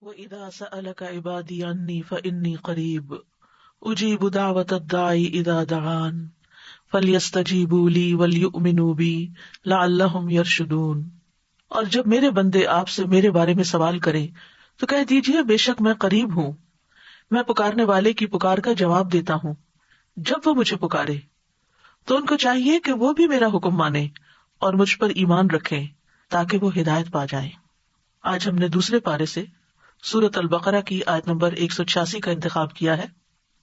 وَإِذَا سَأَلَكَ عِبَادِي عَنِّي فَإِنِّي قَرِيبٌ أُجِيبُ دَعْوَةَ الدَّاعِ إِذَا دَعَانِ فَلْيَسْتَجِیبُوا لِی وَلْیُؤْمِنُوا بِی لَعَلَّهُمْ یرشدون۔ اور جب میرے بندے آپ سے میرے بارے میں سوال کریں تو کہہ دیجئے بے شک میں قریب ہوں، میں پکارنے والے کی پکار کا جواب دیتا ہوں۔ جب وہ مجھے پکارے تو ان کو چاہیے کہ وہ بھی میرا حکم مانیں اور مجھ پر ایمان رکھیں تاکہ وہ ہدایت پا جائیں۔ آج ہم نے دوسرے پارے سے سورۃ البقرہ کی آیت نمبر 186 کا انتخاب کیا ہے،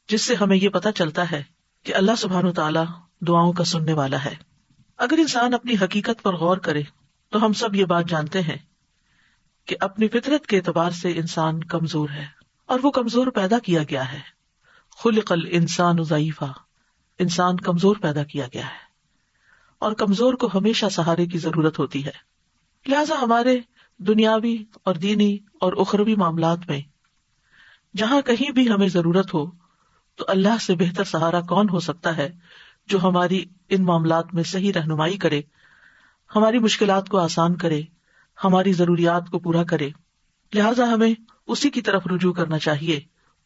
جس سے ہمیں یہ پتہ چلتا ہے کہ اللہ سبحانہ وتعالی دعاؤں کا سننے والا ہے۔ اگر انسان اپنی حقیقت پر غور کرے تو ہم سب یہ بات جانتے ہیں کہ اپنی فطرت کے اعتبار سے انسان کمزور ہے، اور وہ کمزور پیدا کیا گیا ہے۔ خلق الانسان ضعیفا، انسان کمزور پیدا کیا گیا ہے، اور کمزور کو ہمیشہ سہارے کی ضرورت ہوتی ہے۔ لہذا ہمارے دنیاوی اور دینی اور اخروی معاملات میں جہاں کہیں بھی ہمیں ضرورت ہو تو اللہ سے بہتر سہارا کون ہو سکتا ہے جو ہماری ان معاملات میں صحیح رہنمائی کرے، ہماری مشکلات کو آسان کرے، ہماری ضروریات کو پورا کرے۔ لہذا ہمیں اسی کی طرف رجوع کرنا چاہیے،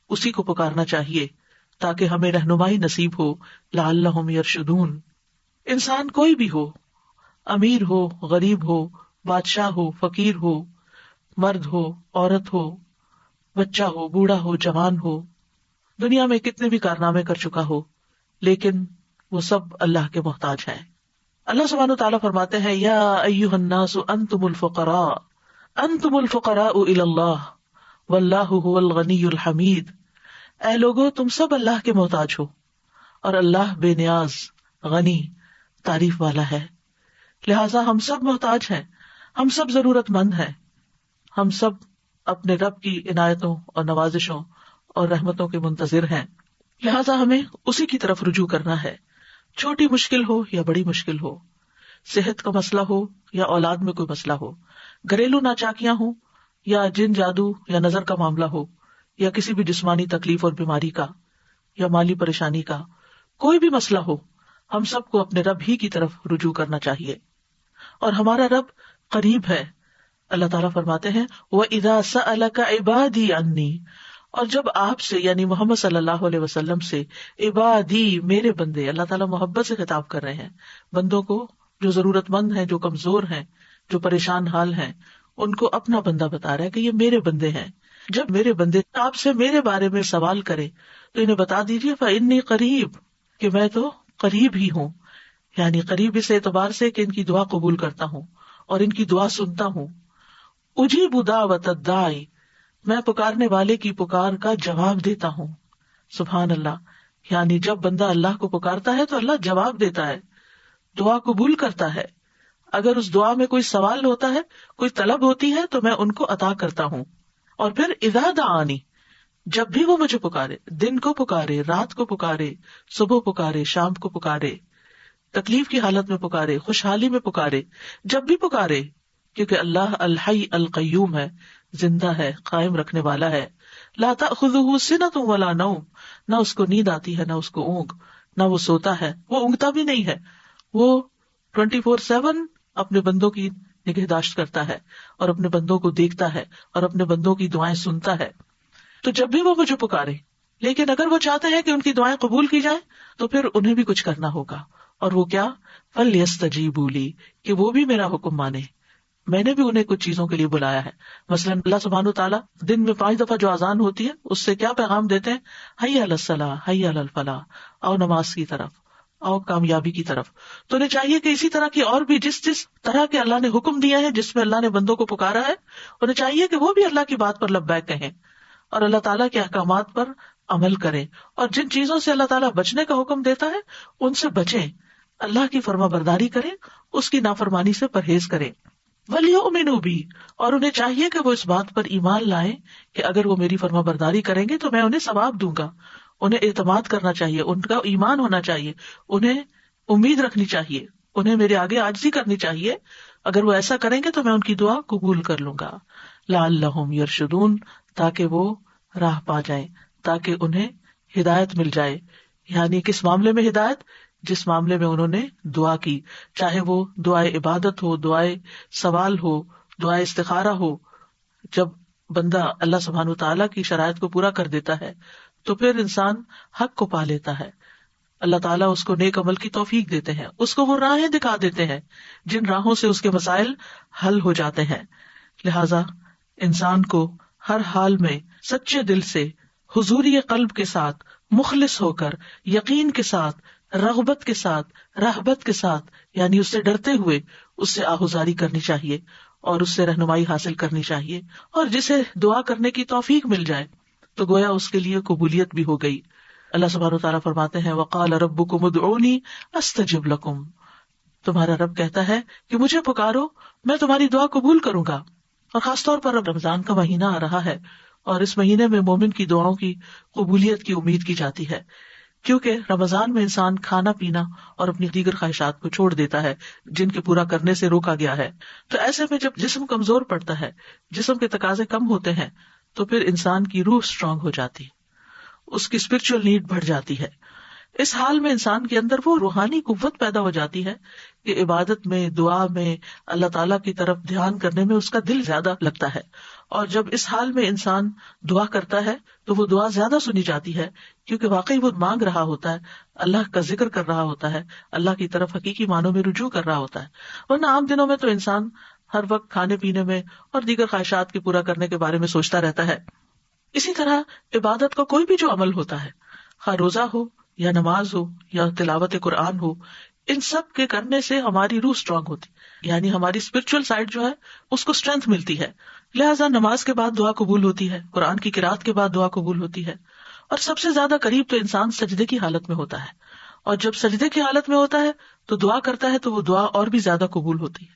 اسی کو پکارنا چاہیے تاکہ ہمیں رہنمائی نصیب ہو، لعلہم یرشدون۔ انسان کوئی بھی ہو، امیر ہو، غریب ہو، بادشاہ ہو، فقیر ہو، مرد ہو، عورت ہو، بچہ ہو، بوڑھا ہو، جوان ہو، دنیا میں کتنے بھی کارنامے کر چکا ہو، لیکن وہ سب اللہ کے محتاج ہیں۔ اللہ سبحانہ وتعالیٰ فرماتے ہیں، یا ایھا الناس انتم الفقراء الی اللہ واللہ ھو الغنی الحمید۔ اے لوگو، تم سب اللہ کے محتاج ہو اور اللہ بے نیاز، غنی، تعریف والا ہے۔ لہٰذا ہم سب محتاج ہیں، ہم سب ضرورت مند ہیں، ہم سب اپنے رب کی عنایتوں اور نوازشوں اور رحمتوں کے منتظر ہیں۔ لہٰذا ہمیں اسی کی طرف رجوع کرنا ہے، چھوٹی مشکل ہو یا بڑی مشکل ہو، صحت کا مسئلہ ہو یا اولاد میں کوئی مسئلہ ہو، گھریلو ناچاکیاں ہوں یا جن جادو یا نظر کا معاملہ ہو، یا کسی بھی جسمانی تکلیف اور بیماری کا یا مالی پریشانی کا، کوئی بھی مسئلہ ہو، ہم سب کو اپنے رب ہی کی طرف رجوع کرنا چاہیے، اور ہمارا رب قریب ہے۔ اللہ تعالیٰ فرماتے ہیں، وَإِذَا سَأَلَكَ عِبَادِي عَنِّي، اور جب آپ سے یعنی محمد صلی اللہ علیہ وسلم سے، عبادی میرے بندے، اللہ تعالیٰ محبت سے خطاب کر رہے ہیں بندوں کو جو ضرورت مند ہیں، جو کمزور ہیں، جو پریشان حال ہیں، ان کو اپنا بندہ بتا رہا ہے کہ یہ میرے بندے ہیں۔ جب میرے بندے آپ سے میرے بارے میں سوال کریں تو انہیں بتا دیجیے فإنی قریب، کہ میں تو قریب ہی ہوں، یعنی قریب اس اعتبار سے کہ ان کی دعا قبول کرتا ہوں اور ان کی دعا سنتا ہوں۔ اجیب دعوت الداعی، میں پکارنے والے کی پکار کا جواب دیتا ہوں۔ سبحان اللہ، یعنی جب بندہ اللہ کو پکارتا ہے تو اللہ جواب دیتا ہے، دعا قبول کرتا ہے۔ اگر اس دعا میں کوئی سوال ہوتا ہے، کوئی طلب ہوتی ہے تو میں ان کو عطا کرتا ہوں۔ اور پھر اذا دعانی، جب بھی وہ مجھے پکارے، دن کو پکارے، رات کو پکارے، صبح پکارے، شام کو پکارے، تکلیف کی حالت میں پکارے، خوشحالی میں پکارے، جب بھی پکارے، کیونکہ اللہ الحی القیوم ہے، زندہ ہے، قائم رکھنے والا ہے۔ لا تأخذہ سنۃ ولا نوم، نہ اس کو نیند آتی ہے، نہ اس کو اونگ، نہ وہ سوتا ہے، وہ اونگتا بھی نہیں ہے، وہ 24/7 اپنے بندوں کی نگہداشت کرتا ہے اور اپنے بندوں کو دیکھتا ہے اور اپنے بندوں کی دعائیں سنتا ہے۔ تو جب بھی وہ مجھے پکارے، لیکن اگر وہ چاہتے ہیں کہ ان کی دعائیں قبول کی جائیں تو پھر انہیں بھی کچھ کرنا ہوگا، اور وہ کیا؟ فَلْيَسْتَجِیبُوا لِی، کہ وہ بھی میرا حکم مانے۔ میں نے بھی انہیں کچھ چیزوں کے لیے بلایا ہے، مثلاً اللہ سبحانہ وتعالیٰ دن میں 5 دفعہ جو اذان ہوتی ہے اس سے کیا پیغام دیتے ہیں؟ حی علی الصلاۃ، حی علی الفلاح، آؤ نماز کی طرف، آؤ کامیابی کی طرف۔ تو انہیں چاہیے کہ اسی طرح کی اور بھی جس طرح کے اللہ نے حکم دیا ہے، جس میں اللہ نے بندوں کو پکارا ہے، انہیں چاہیے کہ وہ بھی اللہ کی بات پر لبیک کہیں اور اللہ تعالیٰ کے احکامات پر عمل کریں، اور جن چیزوں سے اللہ تعالیٰ بچنے کا حکم دیتا ہے ان سے بچیں، اللہ کی فرما برداری کریں، اس کی نافرمانی سے پرہیز کریں۔ وَلْيُؤْمِنُوا بِی، اور انہیں چاہیے کہ وہ اس بات پر ایمان لائیں کہ اگر وہ میری فرما برداری کریں گے تو میں انہیں ثواب دوں گا۔ انہیں اعتماد کرنا چاہیے، ان کا ایمان ہونا چاہیے، انہیں امید رکھنی چاہیے، انہیں میرے آگے عاجزی کرنی چاہیے۔ اگر وہ ایسا کریں گے تو میں ان کی دعا قبول کر لوں گا۔ لعلہم یرشدون، تاکہ وہ راہ پا جائیں، تاکہ انہیں ہدایت مل جائے۔ یعنی کس معاملے میں ہدایت؟ جس معاملے میں انہوں نے دعا کی، چاہے وہ دعائے عبادت ہو، دعائے سوال ہو، دعائے استخارہ ہو۔ جب بندہ اللہ سبحانہ وتعالیٰ کی شرائط کو پورا کر دیتا ہے تو پھر انسان حق کو پا لیتا ہے. اللہ تعالیٰ اس کو نیک عمل کی توفیق دیتے ہیں, اس کو وہ راہیں دکھا دیتے ہیں جن راہوں سے اس کے مسائل حل ہو جاتے ہیں. لہذا انسان کو ہر حال میں سچے دل سے, حضوری قلب کے ساتھ, مخلص ہو کر, یقین کے ساتھ, رغبت کے ساتھ, رہبت کے ساتھ, یعنی اس سے ڈرتے ہوئے اس سے آہوزاری کرنی چاہیے اور اس سے رہنمائی حاصل کرنی چاہیے. اور جسے دعا کرنے کی توفیق مل جائے تو گویا اس کے لیے قبولیت بھی ہو گئی. اللہ سبحانہ وتعالیٰ فرماتے ہیں وقال ربکم ادعونی استجب لکم, تمہارا رب کہتا ہے کہ مجھے پکارو میں تمہاری دعا قبول کروں گا. اور خاص طور پر اب رمضان کا مہینہ آ رہا ہے اور اس مہینے میں مومن کی دعاؤں کی قبولیت کی امید کی جاتی ہے, کیونکہ رمضان میں انسان کھانا پینا اور اپنی دیگر خواہشات کو چھوڑ دیتا ہے جن کے پورا کرنے سے روکا گیا ہے. تو ایسے میں جب جسم کمزور پڑتا ہے, جسم کے تقاضے کم ہوتے ہیں, تو پھر انسان کی روح اسٹرانگ ہو جاتی ہے, اس کی اسپرچل نیڈ بڑھ جاتی ہے. اس حال میں انسان کے اندر وہ روحانی قوت پیدا ہو جاتی ہے کہ عبادت میں, دعا میں, اللہ تعالیٰ کی طرف دھیان کرنے میں اس کا دل زیادہ لگتا ہے. اور جب اس حال میں انسان دعا کرتا ہے تو وہ دعا زیادہ سنی جاتی ہے, کیونکہ واقعی وہ مانگ رہا ہوتا ہے, اللہ کا ذکر کر رہا ہوتا ہے, اللہ کی طرف حقیقی معنوں میں رجوع کر رہا ہوتا ہے. ورنہ عام دنوں میں تو انسان ہر وقت کھانے پینے میں اور دیگر خواہشات کے پورا کرنے کے بارے میں سوچتا رہتا ہے. اسی طرح عبادت کا کوئی بھی جو عمل ہوتا ہے, خواہ روزہ ہو یا نماز ہو یا تلاوت قرآن ہو, ان سب کے کرنے سے ہماری روح اسٹرانگ ہوتی, یعنی ہماری اسپرچل سائڈ جو ہے اس کو اسٹرینتھ ملتی ہے. لہٰذا نماز کے بعد دعا قبول ہوتی ہے, قرآن کی قرات کے بعد دعا قبول ہوتی ہے, اور سب سے زیادہ قریب تو انسان سجدے کی حالت میں ہوتا ہے. اور جب سجدے کی حالت میں ہوتا ہے تو دعا کرتا ہے تو وہ دعا اور بھی زیادہ قبول ہوتی ہے.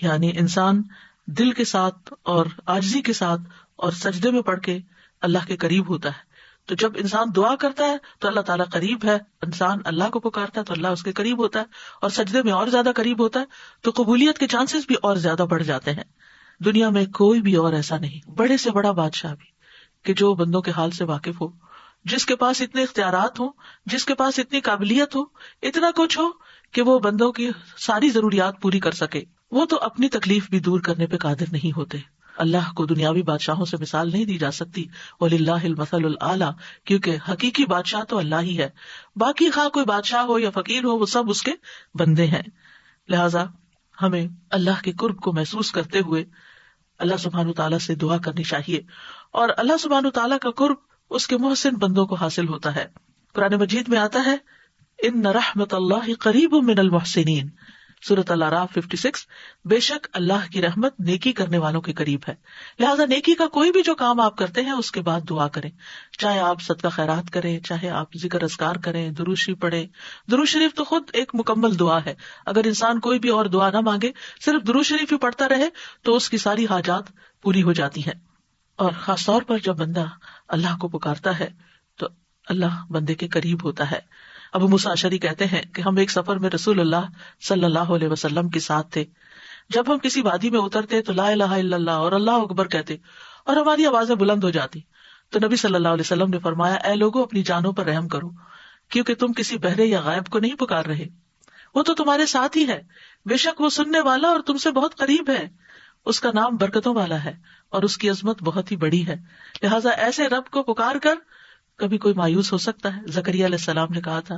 یعنی انسان دل کے ساتھ اور عاجزی کے ساتھ اور سجدے میں پڑھ کے اللہ کے قریب ہوتا ہے. تو جب انسان دعا کرتا ہے تو اللہ تعالیٰ قریب ہے, انسان اللہ کو پکارتا ہے تو اللہ اس کے قریب ہوتا ہے, اور سجدے میں اور زیادہ قریب ہوتا ہے, تو قبولیت کے چانسز بھی اور زیادہ بڑھ جاتے ہیں. دنیا میں کوئی بھی اور ایسا نہیں, بڑے سے بڑا بادشاہ بھی, کہ جو بندوں کے حال سے واقف ہو, جس کے پاس اتنے اختیارات ہوں, جس کے پاس اتنی قابلیت ہو, اتنا کچھ ہو کہ وہ بندوں کی ساری ضروریات پوری کر سکے, وہ تو اپنی تکلیف بھی دور کرنے پہ قادر نہیں ہوتے. اللہ کو دنیاوی بادشاہوں سے مثال نہیں دی جا سکتی. وَلِلَّهِ الْمَثَلُ الْأَعْلَىٰ, کیونکہ حقیقی بادشاہ تو اللہ ہی ہے, باقی خواہ کوئی بادشاہ ہو یا فقیر ہو وہ سب اس کے بندے ہیں. لہذا ہمیں اللہ کے قرب کو محسوس کرتے ہوئے اللہ سبحانہ تعالیٰ سے دعا کرنی چاہیے, اور اللہ سبحانہ تعالیٰ کا قرب اس کے محسن بندوں کو حاصل ہوتا ہے. قرآن مجید میں آتا ہے ان رحمت اللہ قریب من المحسنین, سورۃ الاعراف 56, بے شک اللہ کی رحمت نیکی کرنے والوں کے قریب ہے. لہٰذا نیکی کا کوئی بھی جو کام آپ کرتے ہیں اس کے بعد دعا کریں, چاہے آپ صدقہ خیرات کریں, چاہے آپ ذکر اذکار کریں, درود شریف پڑھیں. درود شریف تو خود ایک مکمل دعا ہے. اگر انسان کوئی بھی اور دعا نہ مانگے, صرف درود شریف ہی پڑھتا رہے تو اس کی ساری حاجات پوری ہو جاتی ہیں. اور خاص طور پر جب بندہ اللہ کو پکارتا ہے تو اللہ بندے کے قریب ہوتا ہے. ابو موسیٰ اشعری کہتے ہیں کہ ہم ایک سفر میں رسول اللہ صلی اللہ علیہ وسلم کے ساتھ تھے. جب ہم کسی وادی میں اترتے تو لا الہ الا اللہ اور اللہ اکبر کہتے اور ہماری آوازیں بلند ہو جاتی, تو نبی صلی اللہ علیہ وسلم نے فرمایا, اے لوگوں اپنی جانوں پر رحم کرو, کیونکہ تم کسی بہرے یا غائب کو نہیں پکار رہے, وہ تو تمہارے ساتھ ہی ہے, بے شک وہ سننے والا اور تم سے بہت قریب ہے, اس کا نام برکتوں والا ہے اور اس کی عظمت بہت ہی بڑی ہے. لہٰذا ایسے رب کو پکار کر کبھی کوئی مایوس ہو سکتا ہے. زکریا علیہ السلام نے کہا تھا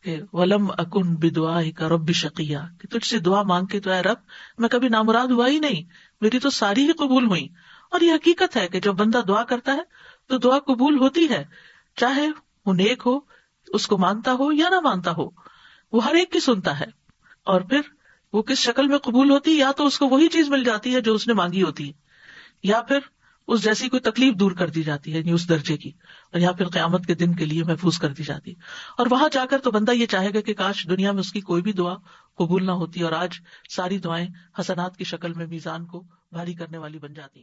کہ وَلَمْ أَكُنْ بِدُعَائِكَ رَبِّ شَقِيًّا, کہ تجھ سے دعا مانگ کے تو اے رب میں کبھی نامراد ہوا ہی نہیں, میری تو ساری ہی قبول ہوئی. اور یہ حقیقت ہے کہ جب بندہ دعا کرتا ہے تو دعا قبول ہوتی ہے, چاہے وہ نیک ہو, اس کو مانتا ہو یا نہ مانتا ہو, وہ ہر ایک کی سنتا ہے. اور پھر وہ کس شکل میں قبول ہوتی ہے, یا تو اس کو وہی چیز مل جاتی ہے جو اس نے مانگی ہوتی ہے, یا پھر اس جیسی کوئی تکلیف دور کر دی جاتی ہے, یعنی اس درجے کی, اور یا پھر قیامت کے دن کے لیے محفوظ کر دی جاتی ہے. اور وہاں جا کر تو بندہ یہ چاہے گا کہ کاش دنیا میں اس کی کوئی بھی دعا قبول نہ ہوتی اور آج ساری دعائیں حسنات کی شکل میں میزان کو بھاری کرنے والی بن جاتی.